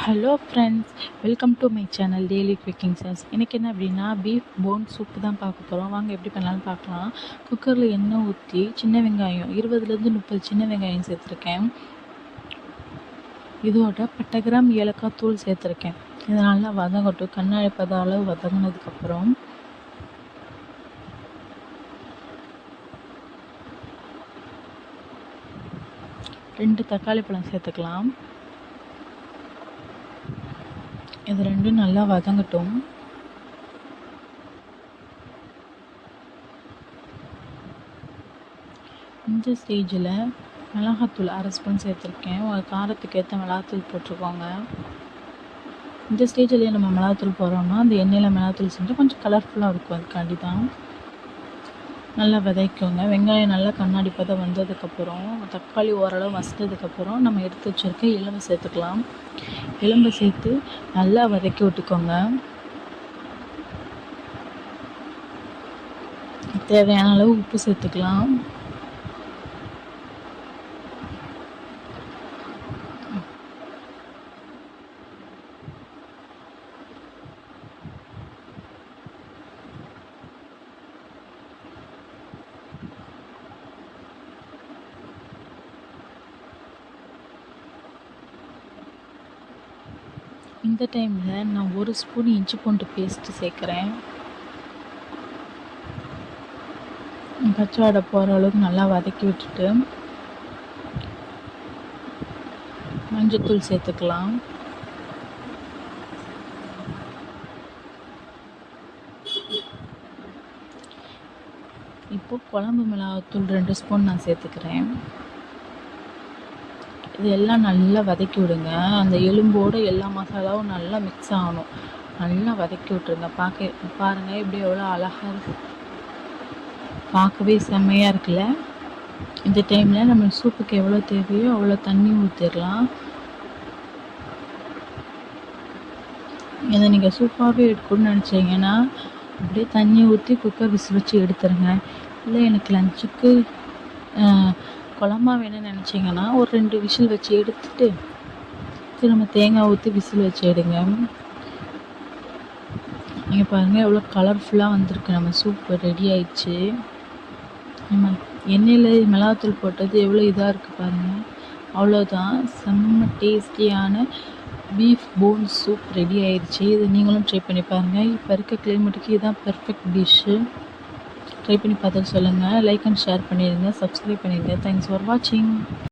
Hello friends, welcome to my channel daily cooking sauce. எனக்கு என்ன அப்படின்னா பீஃப் போன் சூப்பு தான் பார்க்க போகிறோம். வாங்க எப்படி பண்ணலான்னு பார்க்கலாம். குக்கரில் எண்ணெய் ஊற்றி சின்ன வெங்காயம் 20லேருந்து 30 சின்ன வெங்காயம் சேர்த்துருக்கேன். இதோட பட்டை கிராம் ஏலக்காய் தூள் சேர்த்துருக்கேன். இது நல்லா வதங்கட்டும். கண்ணாடி பத அளவு வதங்கினதுக்கப்புறம் ரெண்டு தக்காளி பழம் சேர்த்துக்கலாம். இது ரெண்டும் நல்லா வதங்கட்டும். இந்த ஸ்டேஜில் மிளகாத்தூள் 1/2 ஸ்பூன் சேர்த்துருக்கேன். ஒரு காரத்துக்கு ஏற்ற மிளகாத்தூள் போட்டுருக்கோங்க. இந்த ஸ்டேஜ்லேயே நம்ம மிளகாத்தூள் போடுறோம்னா அந்த எண்ணெயில் மிளகாத்தூள் செஞ்சால் கொஞ்சம் கலர்ஃபுல்லாக இருக்கும். அதுக்காண்டி தான் நல்லா விதைக்கோங்க. வெங்காயம் நல்லா கண்ணாடி பதம் வந்ததுக்கப்புறம் தக்காளி ஓரளவு மசித்ததுக்கப்புறம் நம்ம எடுத்து வச்சுருக்க எலும்பு சேர்த்துக்கலாம். எலும்பை சேர்த்து நல்லா வதக்கி விட்டுக்கோங்க. தேவையான அளவு உப்பு சேர்த்துக்கலாம். இந்த டைமில் நான் 1 ஸ்பூன் இஞ்சி பூண்டு பேஸ்ட்டு சேர்க்குறேன். பச்சை வாடை போகிற அளவுக்கு நல்லா வதக்கி விட்டுட்டு மஞ்சத்தூள் சேர்த்துக்கலாம். இப்போது குழம்பு மிளகாத்தூள் 2 ஸ்பூன் நான் சேர்த்துக்கிறேன். இது எல்லாம் நல்லா வதக்கி விடுங்க. அந்த எலும்போடு எல்லா மசாலாவும் நல்லா மிக்ஸ் ஆகணும். நல்லா வதக்கி விட்ருங்க. பாருங்கள் இப்படி எவ்வளோ அழகாக இருக்குது. பார்க்கவே செம்மையாக இருக்குல்ல. இந்த டைமில் நம்ம சூப்புக்கு எவ்வளோ தேவையோ அவ்வளோ தண்ணி ஊற்றிடலாம். இதை நீங்கள் சூப்பாகவே எடுக்கணும்னு நினச்சிங்கன்னா அப்படியே தண்ணி ஊற்றி குக்கர் விசில் வச்சு எடுத்துருங்க. இல்லை எனக்கு லஞ்சுக்கு குழம்பா வேணும்னு நினச்சிங்கன்னா ஒரு 2 விசில் வச்சு எடுத்துட்டு திரும்ப தேங்காய் ஊற்றி விசில் வச்சு எடுங்க. நீங்கள் பாருங்கள் எவ்வளோ கலர்ஃபுல்லாக வந்திருக்கு. நம்ம சூப்பு ரெடி ஆயிடுச்சு. நம்ம எண்ணெயில் மிளகாத்தூள் போட்டது எவ்வளோ இதாக இருக்குது பாருங்கள். அவ்வளோதான், செம்ம டேஸ்டியான பீஃப் போன் சூப் ரெடி ஆயிடுச்சு. இது நீங்களும் ட்ரை பண்ணி பாருங்கள். இப்போ இருக்க கிளைமேட்டுக்கு இதுதான் பெர்ஃபெக்ட் டிஷ்ஷு. ட்ரை பண்ணி பார்த்துட்டு சொல்லுங்கள். லைக் அண்ட் ஷேர் பண்ணிடுங்க. சப்ஸ்கிரைப் பண்ணிடுங்க. தேங்க்ஸ் ஃபார் வாட்சிங்.